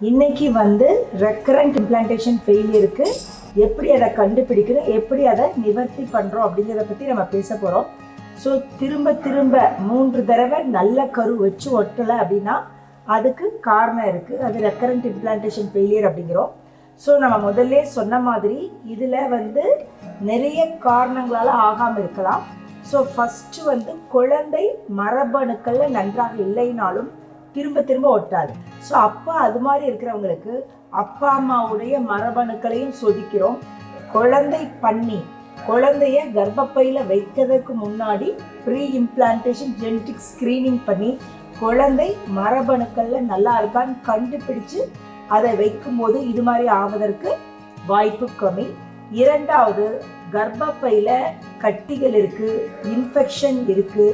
இன்னைக்கு recurrent implantation ஃபெயிலியருக்கு எப்படி அதை கண்டுபிடிக்கணும், எப்படி அதை நிவர்த்தி பண்ணுறோம் அப்படிங்கிறத பற்றி நம்ம பேச போகிறோம். ஸோ திரும்ப திரும்ப 3 தடவை நல்ல கரு வச்சு ஒட்டலை அப்படின்னா அதுக்கு காரணம் இருக்குது. அது ரெக்கரண்ட் இம்ப்ளான்டேஷன் ஃபெயிலியர் அப்படிங்கிறோம். ஸோ நம்ம முதல்ல சொன்ன மாதிரி இதில் நிறைய காரணங்களால் ஆகாமல் இருக்கலாம். ஸோ ஃபஸ்ட்டு குழந்தை மரபணுக்களில் நன்றாக இல்லைனாலும் திரும்ப திரும்ப ஒட்டாது. ஸோ அப்போ அது மாதிரி இருக்கிறவங்களுக்கு அப்பா அம்மாவுடைய மரபணுக்களையும் சோதிக்கிறோம். குழந்தைய கர்ப்பப்பையில் வைக்கிறதுக்கு முன்னாடி ப்ரீ இம்ப்ளான்டேஷன் ஜெனட்டிக் ஸ்க்ரீனிங் பண்ணி குழந்தை மரபணுக்களில் நல்லா இருக்கான்னு கண்டுபிடிச்சு அதை வைக்கும்போது இது மாதிரி ஆவதற்கு வாய்ப்பு கம்மி. இரண்டாவது, கர்ப்பப்பையில் கட்டிகள் இருக்குது, இன்ஃபெக்ஷன் இருக்குது,